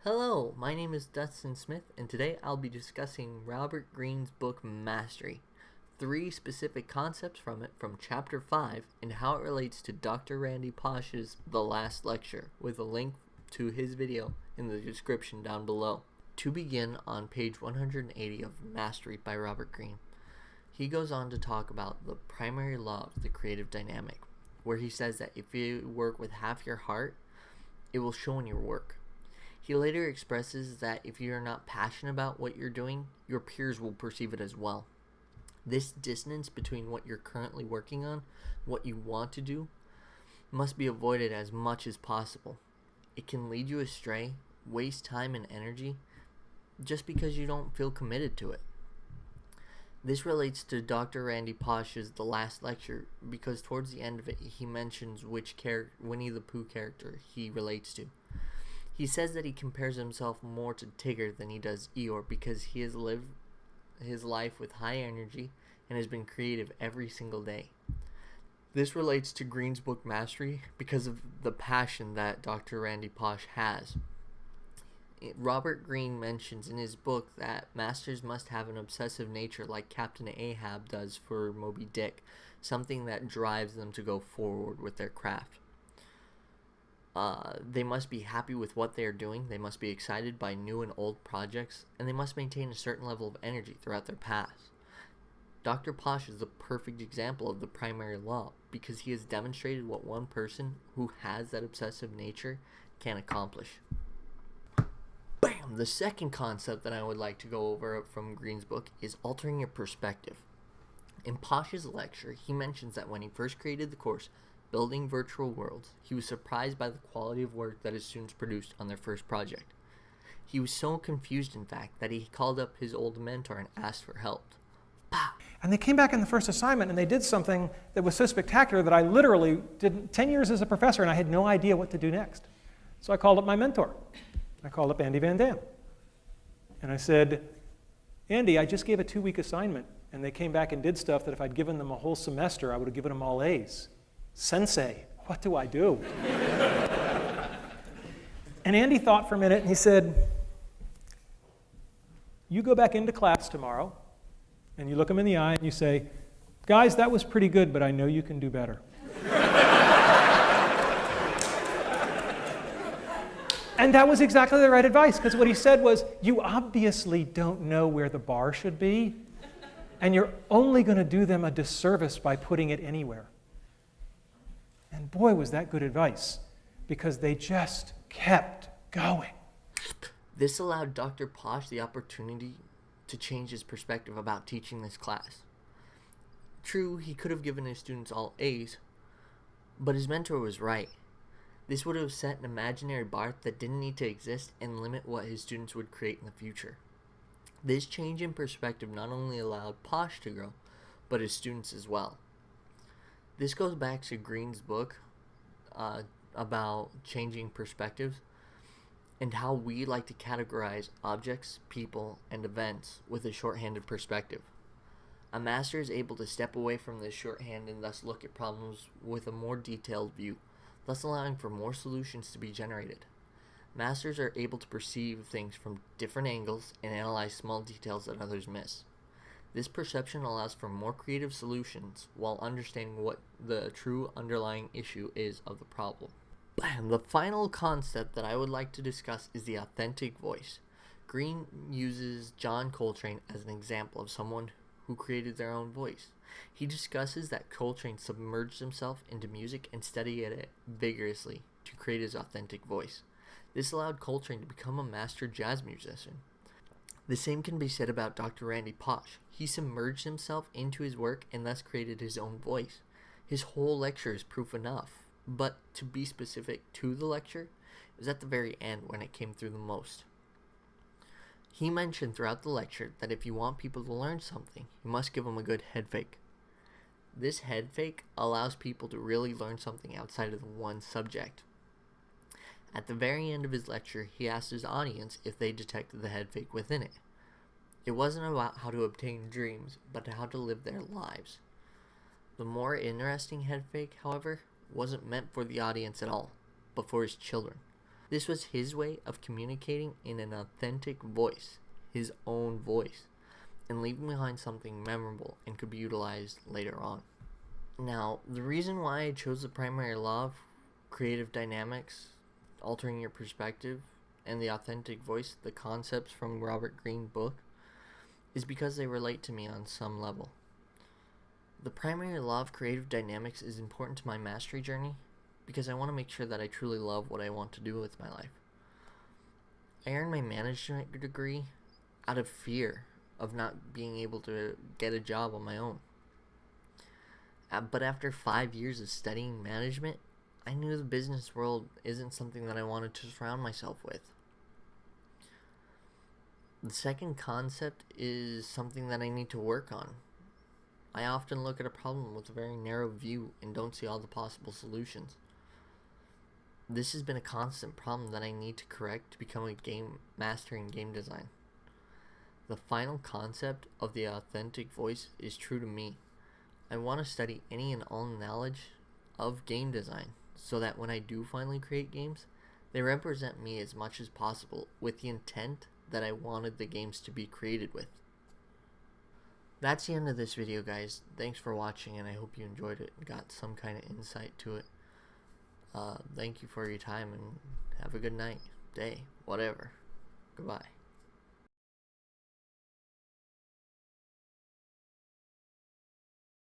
Hello, my name is Dustin Smith, and today I'll be discussing Robert Greene's book Mastery, 3 specific concepts from it from Chapter 5, and how it relates to Dr. Randy Pausch's The Last Lecture, with a link to his video in the description down below. To begin, on page 180 of Mastery by Robert Greene, he goes on to talk about the primary law of the creative dynamic, where he says that if you work with half your heart, it will show in your work. He later expresses that if you're not passionate about what you're doing, your peers will perceive it as well. This dissonance between what you're currently working on, what you want to do, must be avoided as much as possible. It can lead you astray, waste time and energy, just because you don't feel committed to it. This relates to Dr. Randy Pausch's The Last Lecture, because towards the end of it he mentions which Winnie the Pooh character he relates to. He says that he compares himself more to Tigger than he does Eeyore because he has lived his life with high energy and has been creative every single day. This relates to Greene's book Mastery because of the passion that Dr. Randy Pausch has. Robert Greene mentions in his book that masters must have an obsessive nature like Captain Ahab does for Moby Dick, something that drives them to go forward with their craft. They must be happy with what they are doing, they must be excited by new and old projects, and they must maintain a certain level of energy throughout their paths. Dr. Pausch is the perfect example of the primary law because he has demonstrated what one person who has that obsessive nature can accomplish. Bam! The second concept that I would like to go over from Greene's book is altering your perspective. In Pausch's lecture, he mentions that when he first created the course, Building Virtual Worlds, he was surprised by the quality of work that his students produced on their first project. He was so confused, in fact, that he called up his old mentor and asked for help. Pow! And they came back in the first assignment and they did something that was so spectacular that I literally did 10 years as a professor and I had no idea what to do next. So I called up my mentor. I called up Andy Van Dam. And I said, Andy, I just gave a 2-week assignment and they came back and did stuff that if I'd given them a whole semester, I would have given them all A's. Sensei, what do I do? And Andy thought for a minute and he said, you go back into class tomorrow and you look them in the eye and you say, guys, that was pretty good, but I know you can do better. And that was exactly the right advice, because what he said was, you obviously don't know where the bar should be, and you're only going to do them a disservice by putting it anywhere. And boy, was that good advice, because they just kept going. This allowed Dr. Pausch the opportunity to change his perspective about teaching this class. True, he could have given his students all A's, but his mentor was right. This would have set an imaginary bar that didn't need to exist and limit what his students would create in the future. This change in perspective not only allowed Pausch to grow, but his students as well. This goes back to Greene's book about changing perspectives and how we like to categorize objects, people, and events with a shorthanded perspective. A master is able to step away from this shorthand and thus look at problems with a more detailed view, thus allowing for more solutions to be generated. Masters are able to perceive things from different angles and analyze small details that others miss. This perception allows for more creative solutions while understanding what the true underlying issue is of the problem. And the final concept that I would like to discuss is the authentic voice. Greene uses John Coltrane as an example of someone who created their own voice. He discusses that Coltrane submerged himself into music and studied it vigorously to create his authentic voice. This allowed Coltrane to become a master jazz musician. The same can be said about Dr. Randy Pausch. He submerged himself into his work and thus created his own voice. His whole lecture is proof enough, but to be specific to the lecture, it was at the very end when it came through the most. He mentioned throughout the lecture that if you want people to learn something, you must give them a good head fake. This head fake allows people to really learn something outside of the one subject. At the very end of his lecture, he asked his audience if they detected the head fake within it. It wasn't about how to obtain dreams, but how to live their lives. The more interesting head fake, however, wasn't meant for the audience at all, but for his children. This was his way of communicating in an authentic voice, his own voice, and leaving behind something memorable and could be utilized later on. Now, the reason why I chose the primary law of creative dynamics, altering your perspective, and the authentic voice, the concepts from Robert Greene book, is because they relate to me on some level. The primary law of creative dynamics is important to my mastery journey because I want to make sure that I truly love what I want to do with my life. I earned my management degree out of fear of not being able to get a job on my own. But after 5 years of studying management, I knew the business world isn't something that I wanted to surround myself with. The second concept is something that I need to work on. I often look at a problem with a very narrow view and don't see all the possible solutions. This has been a constant problem that I need to correct to become a game master in game design. The final concept of the authentic voice is true to me. I want to study any and all knowledge of game design so that when I do finally create games, they represent me as much as possible with the intent that I wanted the games to be created with. That's the end of this video, guys. Thanks for watching, and I hope you enjoyed it and got some kind of insight to it. Thank you for your time, and have a good night, day, whatever. Goodbye.